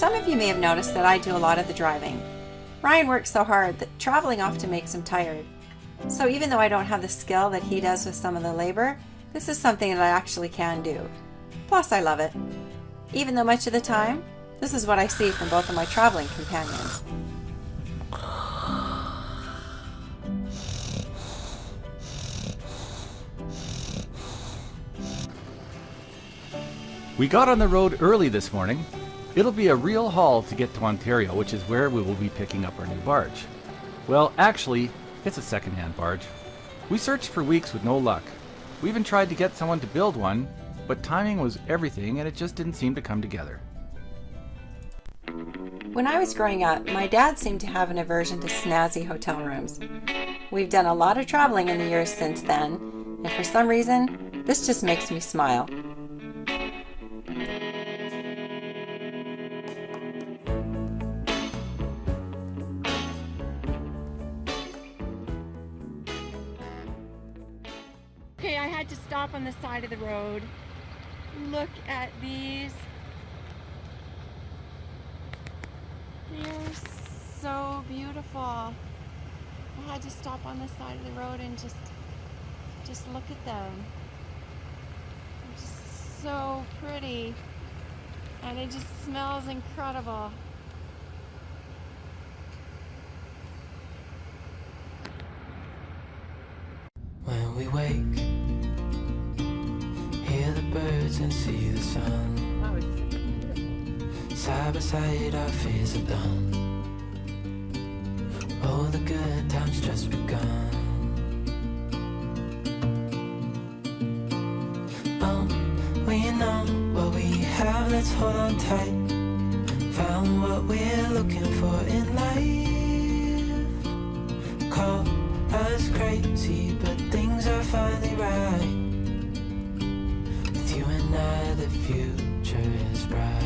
Some of you may have noticed that I do a lot of the driving. Ryan works so hard that traveling often makes him tired. So even though I don't have the skill that he does with some of the labor, this is something that I actually can do. Plus I love it. Even though much of the time, this is what I see from both of my traveling companions. We got on the road early this morning. It'll be a real haul to get to Ontario, which is where we will be picking up our new barge. Well, actually, it's a second-hand barge. We searched for weeks with no luck. We even tried to get someone to build one, but timing was everything and it just didn't seem to come together. When I was growing up, my dad seemed to have an aversion to snazzy hotel rooms. We've done a lot of traveling in the years since then, and for some reason, this just makes me smile. Okay, I had to stop on the side of the road. Look at these. They're so beautiful. I had to stop on the side of the road and just look at them. They're just so pretty. And it just smells incredible. When we wake, hear the birds and see the sun. Side by side our fears are done. Oh, the good times just begun. We know what we have, let's hold on tight. Found what we're looking for in life. Call us crazy, but things are finally right. With you and I, the future is bright.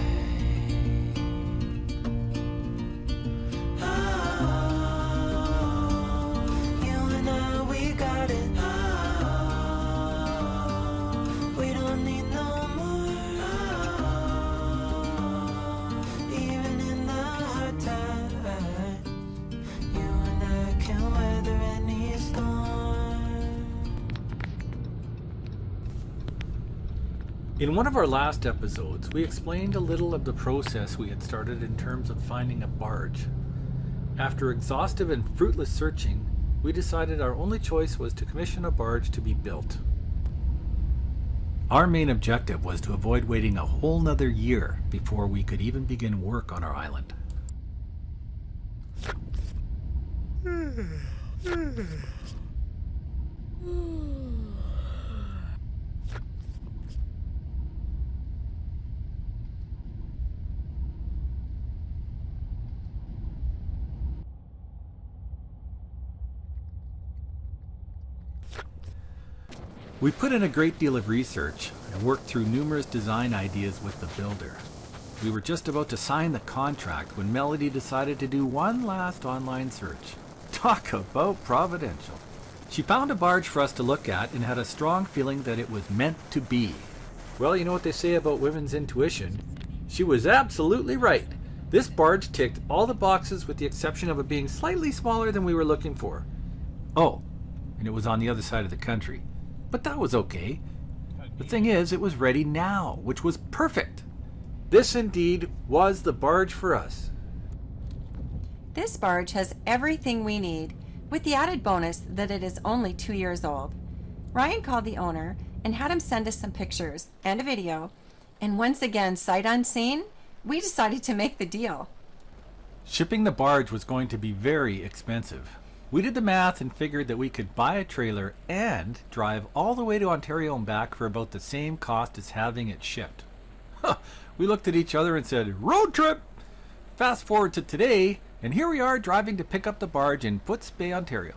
In one of our last episodes, we explained a little of the process we had started in terms of finding a barge. After exhaustive and fruitless searching, we decided our only choice was to commission a barge to be built. Our main objective was to avoid waiting a whole nother year before we could even begin work on our island. We put in a great deal of research and worked through numerous design ideas with the builder. We were just about to sign the contract when Melody decided to do one last online search. Talk about providential. She found a barge for us to look at and had a strong feeling that it was meant to be. Well, you know what they say about women's intuition? She was absolutely right. This barge ticked all the boxes with the exception of it being slightly smaller than we were looking for. Oh, and it was on the other side of the country. But that was okay. The thing is, it was ready now, which was perfect. This indeed was the barge for us. This barge has everything we need, with the added bonus that it is only 2 years old. Ryan called the owner and had him send us some pictures and a video, and once again, sight unseen, we decided to make the deal. Shipping the barge was going to be very expensive. We did the math and figured that we could buy a trailer and drive all the way to Ontario and back for about the same cost as having it shipped. We looked at each other and said, road trip! Fast forward to today, and here we are driving to pick up the barge in Foots Bay, Ontario.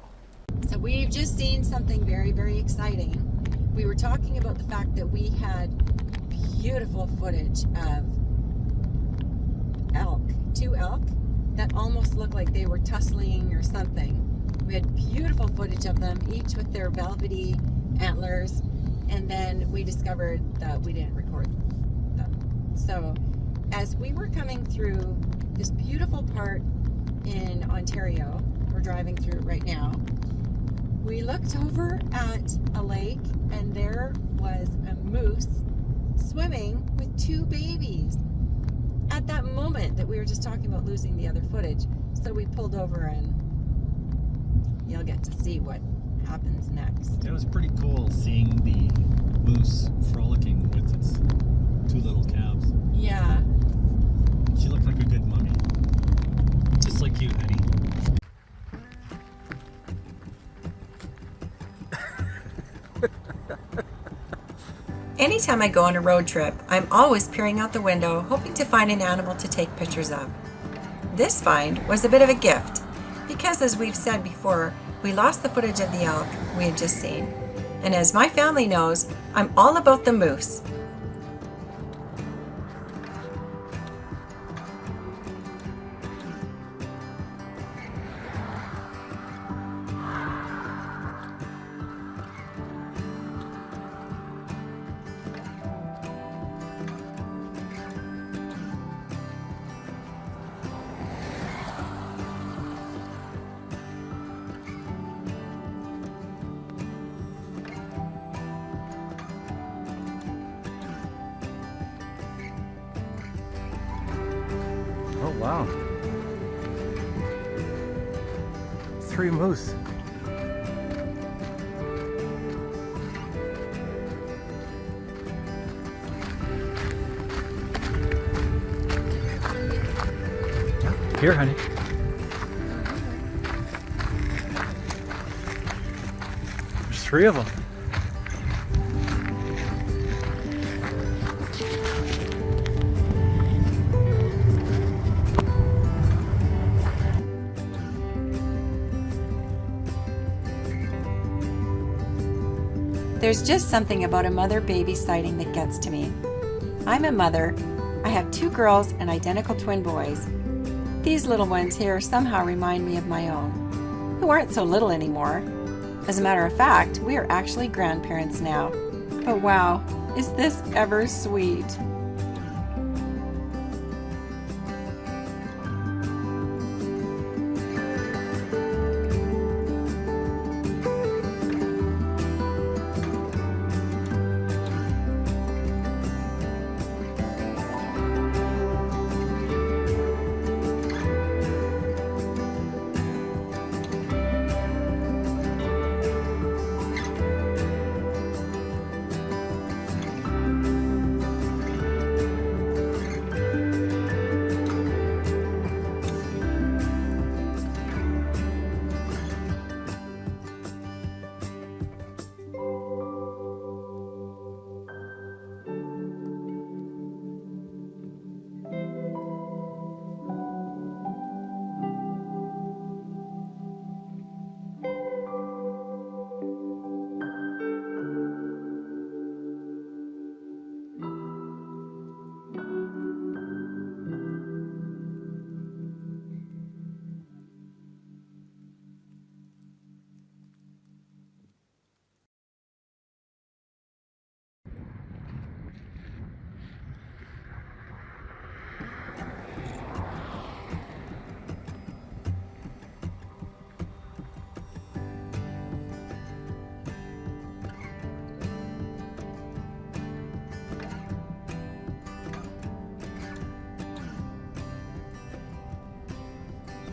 So we've just seen something very, very exciting. We were talking about the fact that we had beautiful footage of elk, 2 elk, that almost looked like they were tussling or something. We had beautiful footage of them, each with their velvety antlers, and then we discovered that we didn't record them. So as we were coming through this beautiful part in Ontario, we're driving through it right now, we looked over at a lake and there was a moose swimming with 2 babies at that moment that we were just talking about losing the other footage. So we pulled over and you'll get to see what happens next. It was pretty cool seeing the moose frolicking with its 2 little calves. Yeah. She looked like a good mummy. Just like you, honey. Anytime I go on a road trip, I'm always peering out the window, hoping to find an animal to take pictures of. This find was a bit of a gift, because as we've said before, we lost the footage of the elk we had just seen. And as my family knows, I'm all about the moose. Oh wow. 3 moose. Here, honey. There's 3 of them. There's just something about a mother-baby sighting that gets to me. I'm a mother. I have 2 girls and identical twin boys. These little ones here somehow remind me of my own, who aren't so little anymore. As a matter of fact, we are actually grandparents now. But wow, is this ever sweet?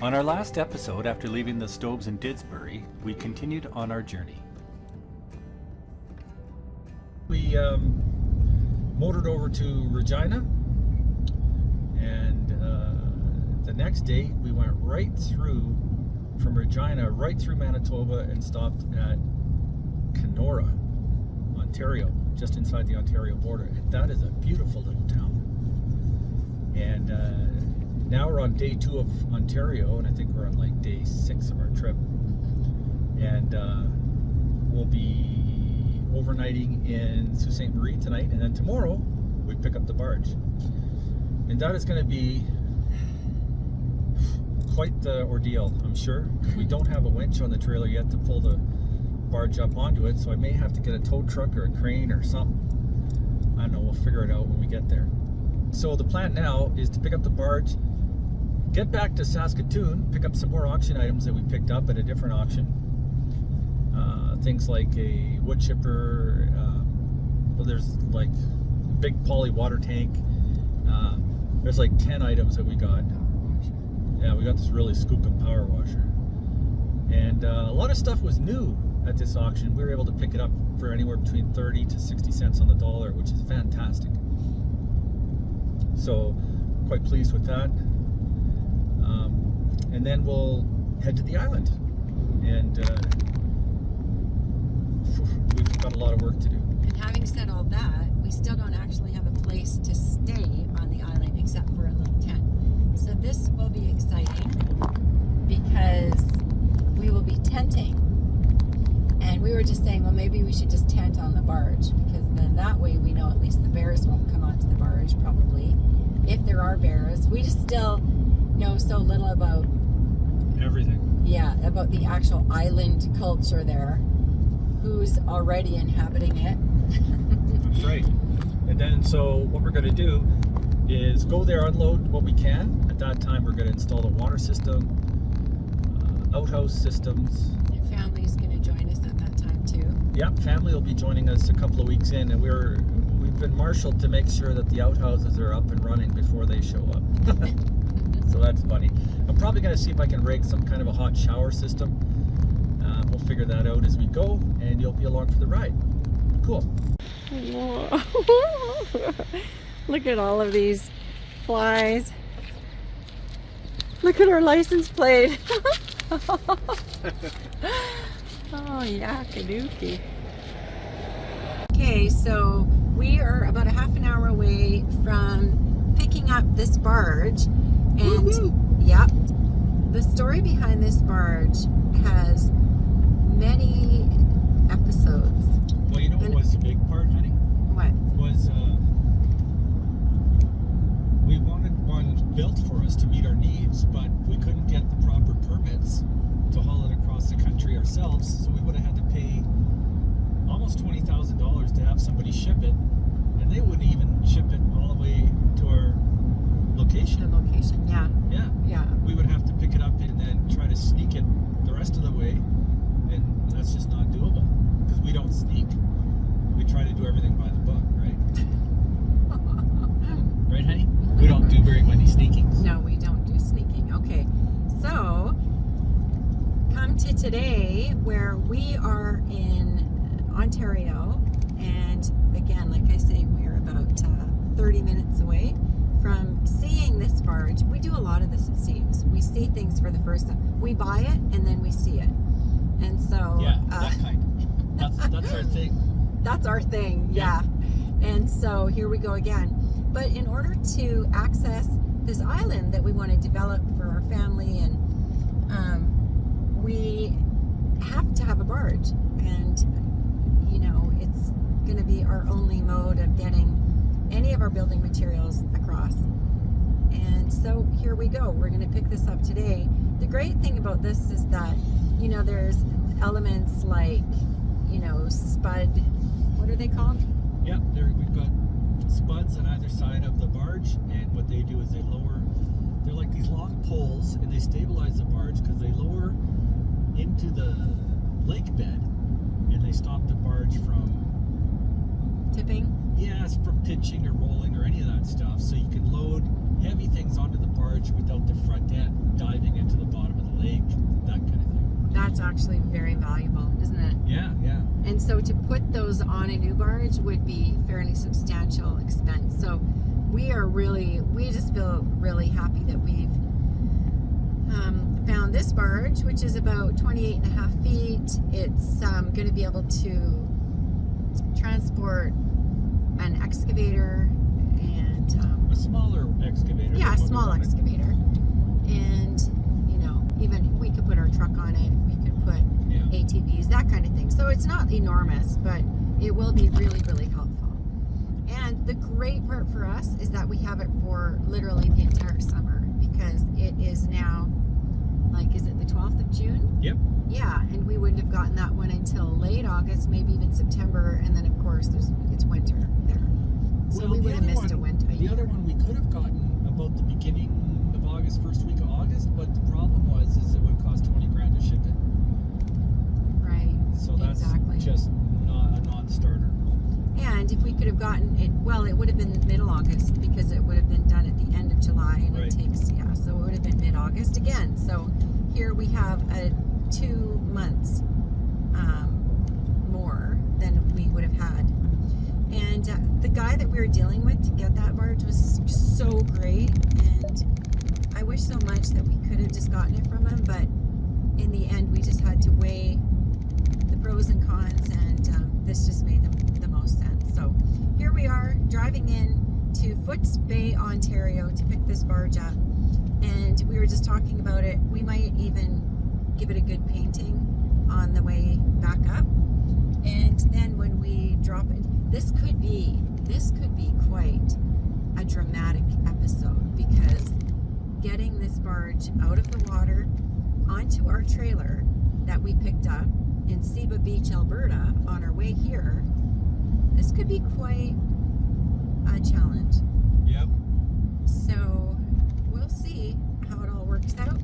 On our last episode, after leaving the stoves in Didsbury, we continued on our journey. We motored over to Regina, and the next day we went right through, from Regina, right through Manitoba and stopped at Kenora, Ontario, just inside the Ontario border. And that is a beautiful little town. And now we're on day 2 of Ontario, and I think we're on like day 6 of our trip. And we'll be overnighting in Sault Ste. Marie tonight, and then tomorrow we pick up the barge. And that is going to be quite the ordeal, I'm sure. We don't have a winch on the trailer yet to pull the barge up onto it, so I may have to get a tow truck or a crane or something. I don't know, we'll figure it out when we get there. So the plan now is to pick up the barge, get back to Saskatoon, pick up some more auction items that we picked up at a different auction. Things like a wood chipper, well, there's like big poly water tank. There's like 10 items that we got. Yeah, we got this really scooping power washer. And a lot of stuff was new at this auction. We were able to pick it up for anywhere between 30 to 60 cents on the dollar, which is fantastic. So, quite pleased with that. And then we'll head to the island. And we've got a lot of work to do. And having said all that, we still don't actually have a place to stay on the island except for a little tent. So this will be exciting because we will be tenting. And we were just saying, well, maybe we should just tent on the barge, because then that way we know at least the bears won't come onto the barge, probably. If there are bears. We just still know so little about everything. Yeah, about the actual island culture there. Who's already inhabiting it. That's right. And then so what we're going to do is go there, unload what we can. At that time we're going to install the water system, outhouse systems. Your family's going to join us at that time too. Yep, family will be joining us a couple of weeks in, and we've been marshaled to make sure that the outhouses are up and running before they show up. So that's funny. I'm probably going to see if I can rig some kind of a hot shower system. We'll figure that out as we go, and you'll be along for the ride. Cool. Look at all of these flies. Look at our license plate. Oh, yakadookie. Okay, so we are about a half an hour away from picking up this barge. And yep, the story behind this barge has many episodes. Well, you know what was the big part, honey? What? Was we wanted one built for us to meet our needs, but we couldn't get the proper permits to haul it across the country ourselves, so we would have had to pay almost $20,000 to have somebody ship it, and they wouldn't even ship it all the way to our location. The location, yeah. Yeah. Yeah. We would have to pick it up and then try to sneak it the rest of the way, and that's just not doable because we don't sneak. We try to do everything by the book, right? Right, honey? We don't do very many sneakings. No, we don't do sneaking. Okay, so come to today where we are in Ontario, and again, like I say, we're about 30 minutes away from seeing this barge. We do a lot of this, it seems. We see things for the first time. We buy it and then we see it. And so yeah, that kind. That's our thing. That's our thing, yeah. And so here we go again. But in order to access this island that we want to develop for our family, and we have to have a barge. And, you know, it's going to be our only mode of getting any of our building materials across. And so here we go. We're going to pick this up today. The great thing about this is that, you know, there's elements like, you know, spud, what are they called? Yeah, we've got spuds on either side of the barge, and what they do is they lower, they're like these long poles, and they stabilize the barge because they lower into the lake bed, and they stop the barge from Tipping? Yes, from pitching or rolling or any of that stuff, so you can load heavy things onto the barge without the front end diving into the bottom of the lake, that kind of thing. That's actually very valuable, isn't it? Yeah, yeah. And so to put those on a new barge would be fairly substantial expense. So we just feel really happy that we've found this barge, which is about 28.5 feet. It's going to be able to transport an excavator and a smaller excavator. yeah, a small excavator, and you know, even we could put our truck on it, we could put ATVs, that kind of thing. So it's not enormous, but it will be really, really helpful. And the great part for us is that we have it for literally the entire summer, because it is now, like, is it the 12th of June? Yep. Yeah, and we wouldn't have gotten that one until late August, maybe even September, and then of course it's winter there. So Well, we the would have other missed a one- winter, a a The year. other one we could have gotten about the beginning of August, first week of August, but the problem was is it would cost 20 grand to ship it. Right. So that's exactly. just not a non-starter. And if we could have gotten it, well, it would have been middle August because it would have been done at the end of July, and Right. it takes, yeah, so it would have been mid-August again. So here we have 2 months more than we would have had. And the guy that we were dealing with to get that barge was so great, and I wish so much that we could have just gotten it from him, but in the end we just had to weigh the pros and cons, and this just made the most sense. So here we are driving in to Foots Bay, Ontario to pick this barge up, and we were just talking about it. We might even give it a good painting on the way back up, and then when we drop it, this could be quite a dramatic episode, because getting this barge out of the water onto our trailer that we picked up in Seba Beach, Alberta on our way here, this could be quite a challenge. Yep. So we'll see how it all works out.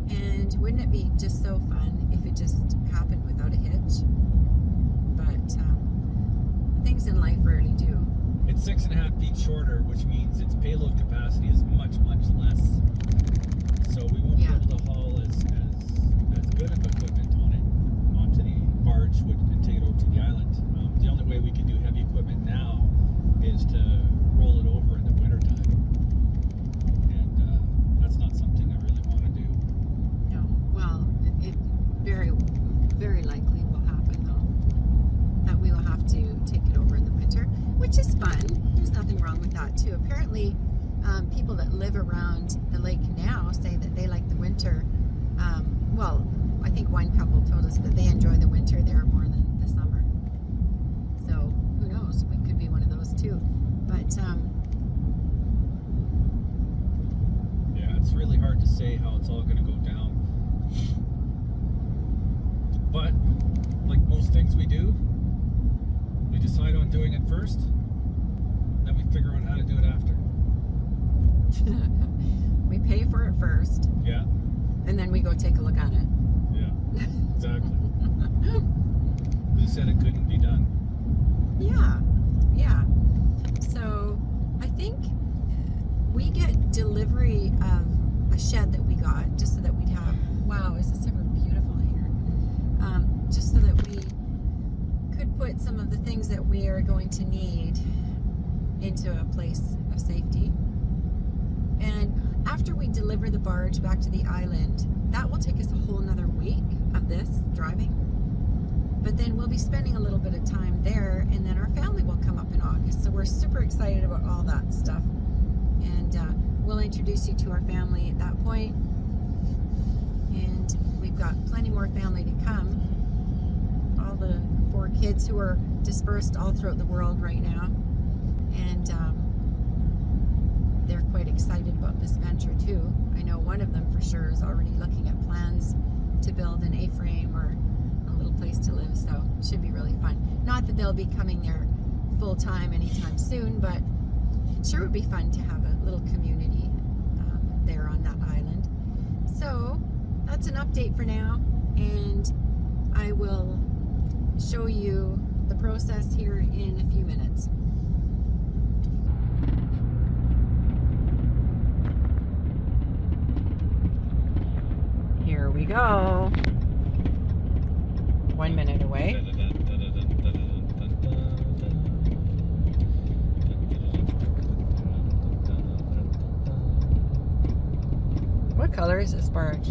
And wouldn't it be just so fun if it just happened without a hitch? But things in life rarely do. It's 6.5 feet shorter, which means its payload capacity is much, much less. So we won't Yeah. be able to haul as good of equipment on it onto the barge and take it over to the island. The only way we can do heavy equipment now is to roll it over in the wintertime. And that's not something I really want to do. No, well, it very, very likely will happen though, that we will have to take it over in the winter, which is fun. There's nothing wrong with that too. Apparently, people that live around the lake now say that they like the winter. Well, I think one couple told us that they enjoy the winter there more than the summer. So who knows? We could be one of those too. But Yeah, it's really hard to say how it's all going to go down. But, like most things we do, we decide on doing it first, then we figure out how to do it after. we pay for it first, Yeah, and then we go take a look at it. yeah, exactly. Who said it couldn't be done? Yeah, yeah. So I think we get delivery of a shed that we got just so that we'd have, wow, is this ever beautiful here? Just so that we could put some of the things that we are going to need into a place of safety. And after we deliver the barge back to the island, that will take us a whole nother week of this driving. But then we'll be spending a little bit of time there, and then our family will come up in August. So we're super excited about all that stuff. And we'll introduce you to our family at that point. And we've got plenty more family to come. All the 4 kids who are dispersed all throughout the world right now. And they're quite excited about this venture too. I know one of them for sure is already looking at plans to build an A-frame or a little place to live, so it should be really fun. Not that they'll be coming there full time anytime soon, but it sure would be fun to have a little community there on that island. So that's an update for now, and I will show you the process here in a few minutes. Here we go. 1 minute away. What color is this barge?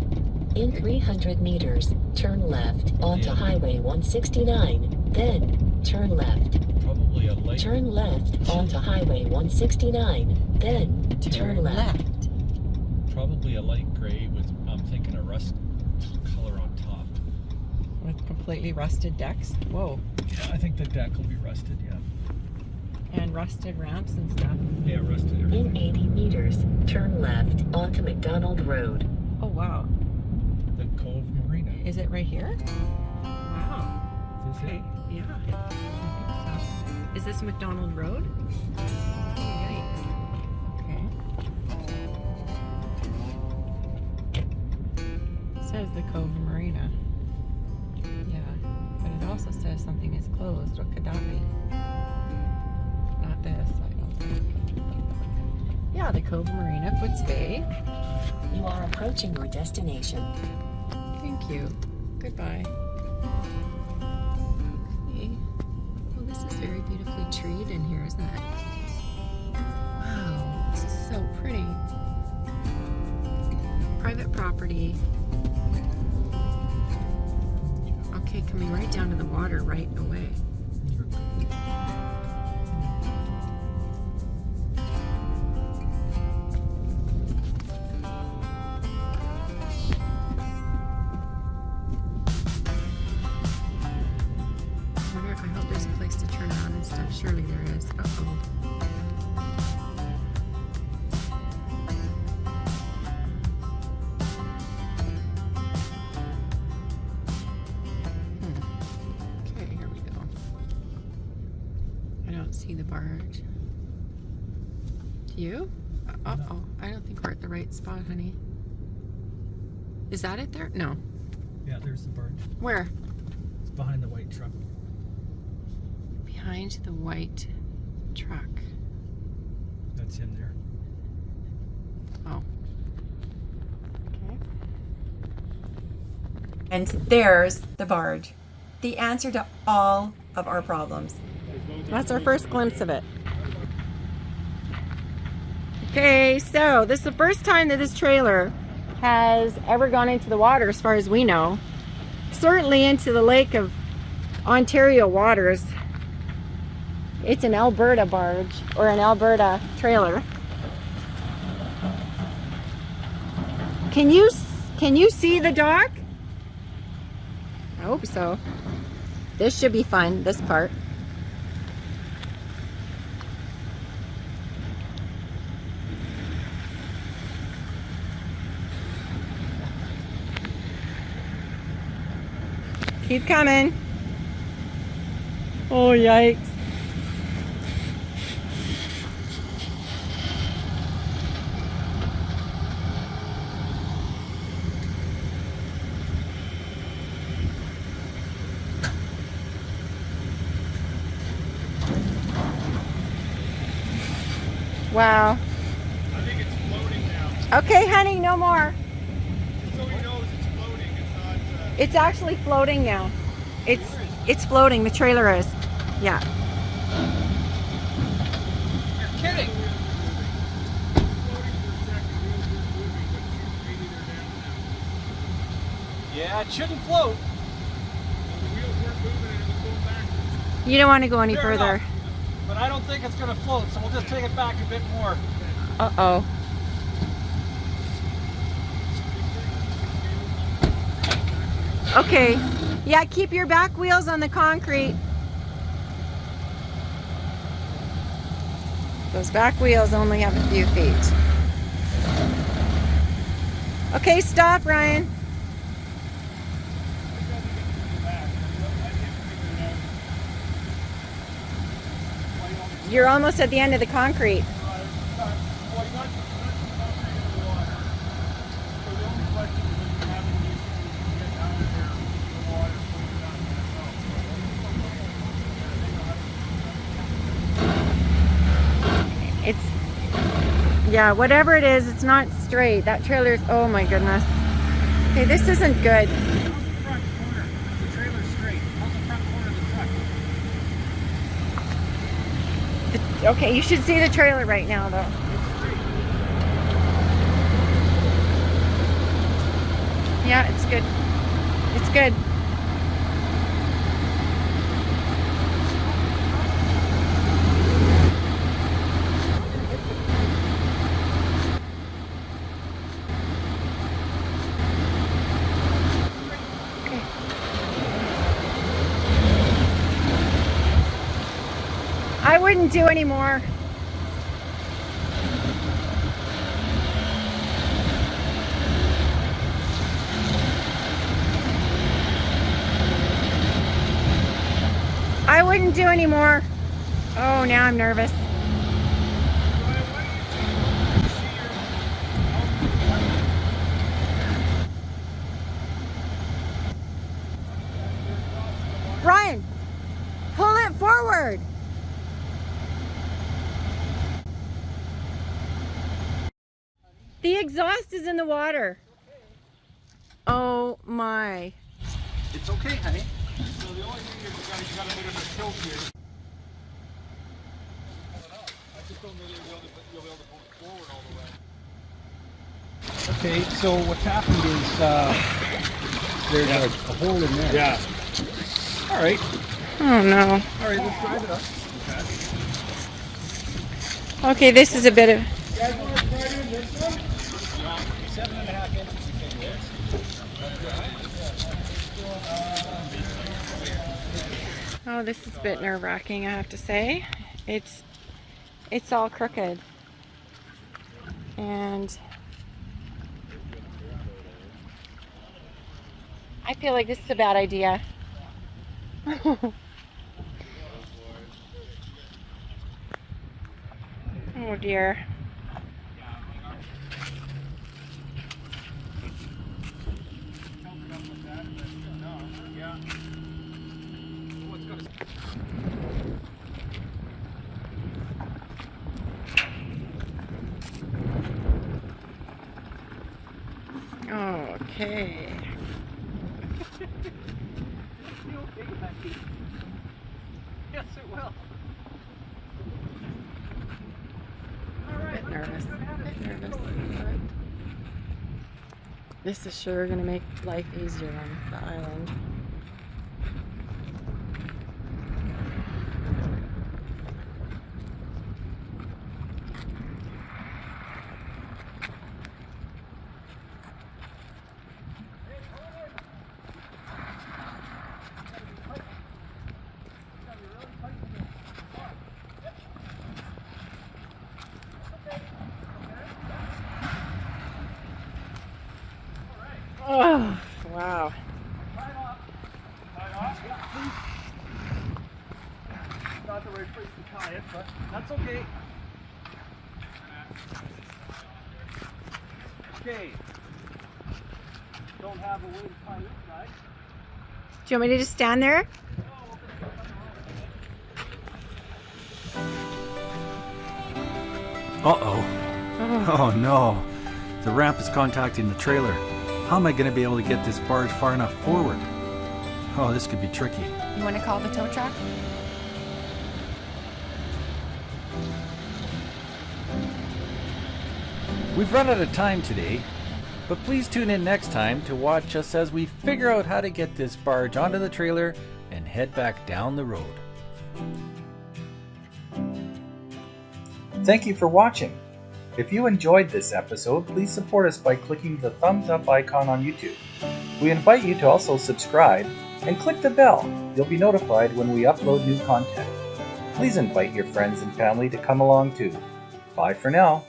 In 300 meters, turn left onto Highway 169, then turn left. Probably a light. Turn left onto Highway 169, then turn left. Probably a light gray with, I'm thinking, a rust color on top. With completely rusted decks. Whoa. Yeah, I think the deck will be rusted, yeah. And rusted ramps and stuff. Yeah, rusted In everything. 80 meters, turn left onto McDonald Road. Oh wow. The Cove Marina. Is it right here? Wow. Is this Okay. Yeah. I think so. Is this McDonald Road? Oh, yikes. says the Cove Marina. Yeah, but it also says something is closed. What could that be? Not this, I don't think. Yeah, the Cove Marina, Foots Bay. You are approaching your destination. Thank you. Goodbye. Okay. Well, this is very beautifully treed in here, isn't it? Wow, this is so pretty. Private property. Okay, coming right down to the water right away. I hope there's a place to turn around and stuff. Surely there is. Uh-oh. Okay, here we go. I don't see the barge. Do you? Uh-oh. No. I don't think we're at the right spot, honey. Is that it there? No. Yeah, there's the barge. Where? It's behind the white truck. Behind the white truck. That's him there. Oh. Okay. And there's the barge. The answer to all of our problems. That's our first glimpse of it. Okay, so this is the first time that this trailer has ever gone into the water as far as we know. Certainly into the Lake of Ontario waters. It's an Alberta barge or an Alberta trailer. Can you see the dock? I hope so. This should be fun, this part. Keep coming. Oh, yikes. Wow. I think it's floating now. Okay, honey, no more. So he knows it's floating. It's not. It's actually floating now. It's floating. The trailer is. Yeah. You're kidding. Yeah, it shouldn't float. The wheels weren't moving and it was going backwards. You don't want to go any Fair further. enough. But I don't think it's going to float, so we'll just take it back a bit more. Uh-oh. Okay. Yeah, keep your back wheels on the concrete. Those back wheels only have a few feet. Okay, stop, Ryan. You're almost at the end of the concrete. It's, yeah, whatever it is, it's not straight. That trailer's, oh my goodness. Okay, this isn't good. How's the front corner? The trailer's straight. How's the front corner of the truck? Okay, you should see the trailer right now, though. Yeah, it's good. It's good. Okay. I wouldn't do any more. I wouldn't do any more. Oh, now I'm nervous. exhaust is in the water. Oh my. It's okay, honey. So the only thing is you got a bit of a tilt here. I just don't know that you'll be able to pull it forward all the way. Okay, so what's happened is there's a hole in there. Yeah. All right. Oh no. All right, let's drive it up. Okay, this is a bit of... You guys want to try doing this one? 7.5 inches you can get. Oh, this is a bit nerve-wracking, I have to say. It's all crooked. And I feel like this is a bad idea. Oh dear. Okay. Yes, it will. Bit nervous. This is sure going to make life easier on the island. Oh, wow. Not the right place to tie it, but that's okay. Okay. Don't have a way to tie this side. Do you want me to just stand there? Uh-oh. Oh no. The ramp is contacting the trailer. How am I going to be able to get this barge far enough forward? Oh, this could be tricky. You want to call the tow truck? We've run out of time today, but please tune in next time to watch us as we figure out how to get this barge onto the trailer and head back down the road. Thank you for watching. If you enjoyed this episode, please support us by clicking the thumbs up icon on YouTube. We invite you to also subscribe and click the bell. You'll be notified when we upload new content. Please invite your friends and family to come along too. Bye for now.